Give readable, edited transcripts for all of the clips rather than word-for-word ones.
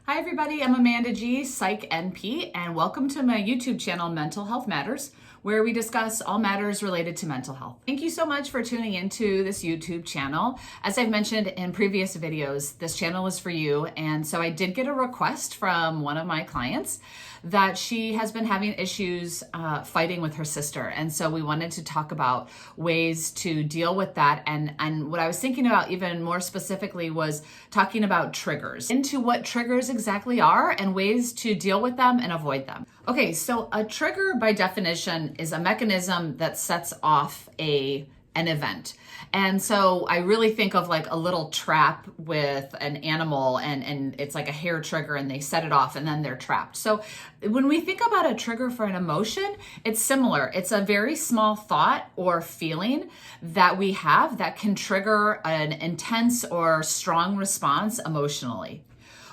Hi everybody, I'm Amanda G, Psych NP, and welcome to my YouTube channel, Mental Health Matters, where we discuss all matters related to mental health. Thank you so much for tuning into this YouTube channel. As I've mentioned in previous videos, this channel is for you, and so I did get a request from one of my clients that she has been having issues fighting with her sister. And so we wanted to talk about ways to deal with that. And what I was thinking about even more specifically was talking about triggers, into what triggers exactly are and ways to deal with them and avoid them. Okay, so a trigger by definition is a mechanism that sets off an event. And so I really think of like a little trap with an animal and it's like a hair trigger and they set it off and then they're trapped. So when we think about a trigger for an emotion, it's similar. It's a very small thought or feeling that we have that can trigger an intense or strong response emotionally.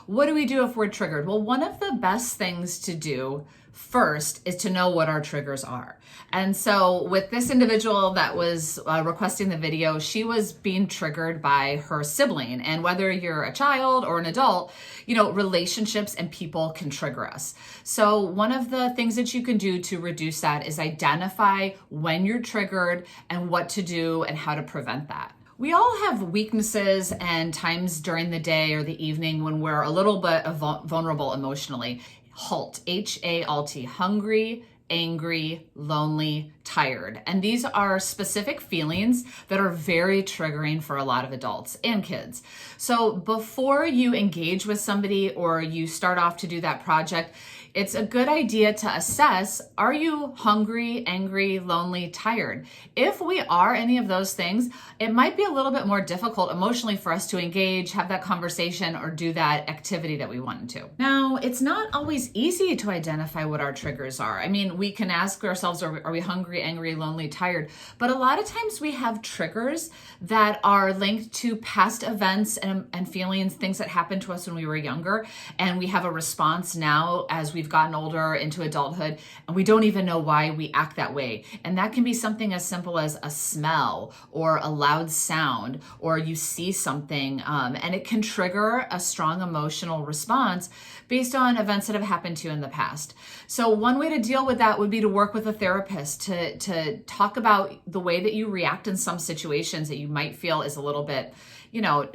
What do we do if we're triggered? Well, one of the best things to do first is to know what our triggers are. And so with this individual that was requesting the video, she was being triggered by her sibling. And whether you're a child or an adult, relationships and people can trigger us. So one of the things that you can do to reduce that is identify when you're triggered and what to do and how to prevent that. We all have weaknesses and times during the day or the evening when we're a little bit vulnerable emotionally. HALT, H-A-L-T, hungry, angry, lonely, tired. And these are specific feelings that are very triggering for a lot of adults and kids. So before you engage with somebody or you start off to do that project, it's a good idea to assess, are you hungry, angry, lonely, tired? If we are any of those things, it might be a little bit more difficult emotionally for us to engage, have that conversation, or do that activity that we want to. Now, it's not always easy to identify what our triggers are. I mean, we can ask ourselves, are we hungry, angry, lonely, tired? But a lot of times we have triggers that are linked to past events and feelings, things that happened to us when we were younger, and we have a response now as we've gotten older into adulthood, and we don't even know why we act that way. And that can be something as simple as a smell or a loud sound, or you see something, and it can trigger a strong emotional response based on events that have happened to you in the past. So one way to deal with that would be to work with a therapist to talk about the way that you react in some situations that you might feel is a little bit,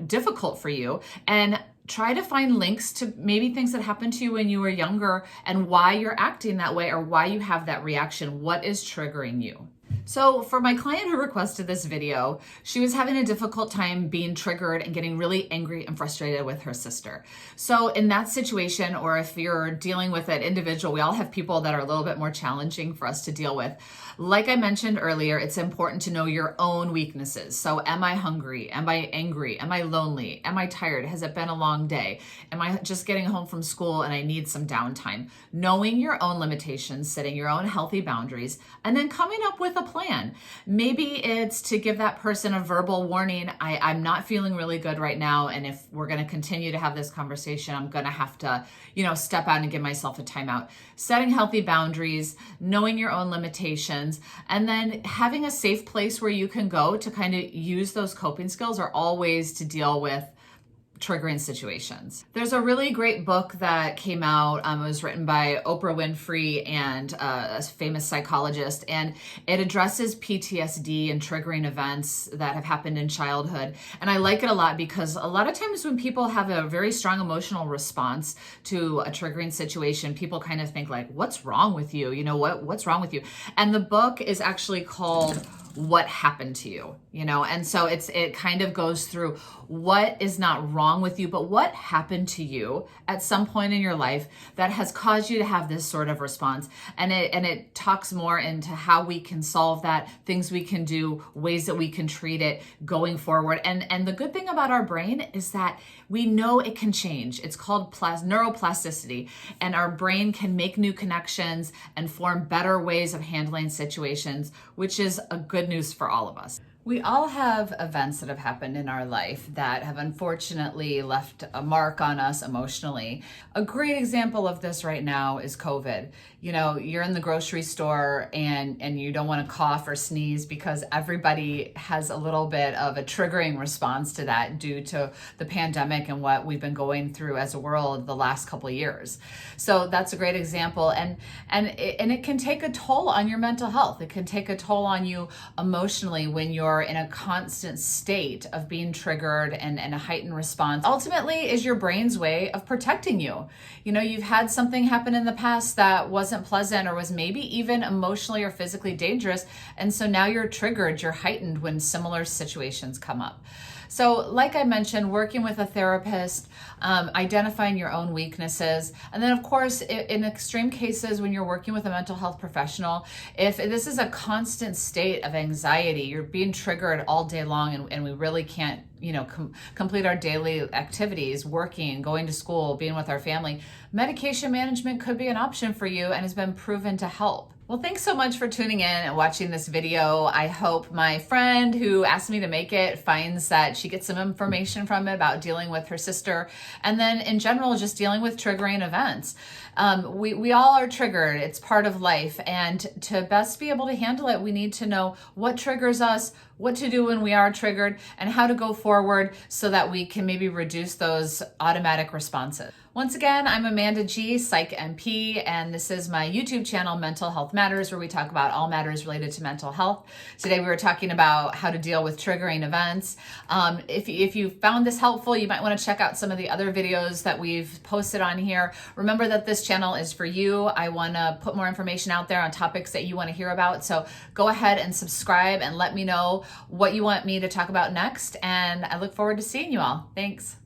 difficult for you, and try to find links to maybe things that happened to you when you were younger and why you're acting that way or why you have that reaction. What is triggering you? So for my client who requested this video, she was having a difficult time being triggered and getting really angry and frustrated with her sister. So in that situation, or if you're dealing with an individual, we all have people that are a little bit more challenging for us to deal with. Like I mentioned earlier, it's important to know your own weaknesses. So am I hungry? Am I angry? Am I lonely? Am I tired? Has it been a long day? Am I just getting home from school and I need some downtime? Knowing your own limitations, setting your own healthy boundaries, and then coming up with a plan. Maybe it's to give that person a verbal warning. I'm not feeling really good right now. And if we're going to continue to have this conversation, I'm going to have to, step out and give myself a timeout. Setting healthy boundaries, knowing your own limitations, and then having a safe place where you can go to kind of use those coping skills are all ways to deal with triggering situations. There's a really great book that came out. It was written by Oprah Winfrey and a famous psychologist, and it addresses PTSD and triggering events that have happened in childhood. And I like it a lot because a lot of times when people have a very strong emotional response to a triggering situation, people kind of think like, what's wrong with you? What's wrong with you? And the book is actually called What Happened to You, and so it kind of goes through what is not wrong with you, but what happened to you at some point in your life that has caused you to have this sort of response. And it talks more into how we can solve that, things we can do, ways that we can treat it going forward. And the good thing about our brain is that we know it can change. It's called neuroplasticity, and our brain can make new connections and form better ways of handling situations, which is a good news for all of us. We all have events that have happened in our life that have unfortunately left a mark on us emotionally. A great example of this right now is COVID. You know, you're in the grocery store and you don't want to cough or sneeze because everybody has a little bit of a triggering response to that due to the pandemic and what we've been going through as a world the last couple of years. So that's a great example, and it can take a toll on your mental health. It can take a toll on you emotionally when you're in a constant state of being triggered and a heightened response. Ultimately is your brain's way of protecting you. You know, you've had something happen in the past that wasn't pleasant or was maybe even emotionally or physically dangerous. And so now you're triggered, you're heightened when similar situations come up. So like I mentioned, working with a therapist, identifying your own weaknesses. And then of course, in extreme cases, when you're working with a mental health professional, if this is a constant state of anxiety, you're being triggered all day long and we really can't, you know, complete our daily activities, working, going to school, being with our family, medication management could be an option for you and has been proven to help. Well, thanks so much for tuning in and watching this video. I hope my friend who asked me to make it finds that she gets some information from it about dealing with her sister, and then in general, just dealing with triggering events. We all are triggered. It's part of life. And to best be able to handle it, we need to know what triggers us, what to do when we are triggered, and how to go forward so that we can maybe reduce those automatic responses. Once again, I'm Amanda G, Psych NP, and this is my YouTube channel, Mental Health Matters, where we talk about all matters related to mental health. Today we were talking about how to deal with triggering events. If you found this helpful, you might want to check out some of the other videos that we've posted on here. Remember that this channel is for you. I want to put more information out there on topics that you want to hear about. So go ahead and subscribe and let me know what you want me to talk about next. And I look forward to seeing you all. Thanks.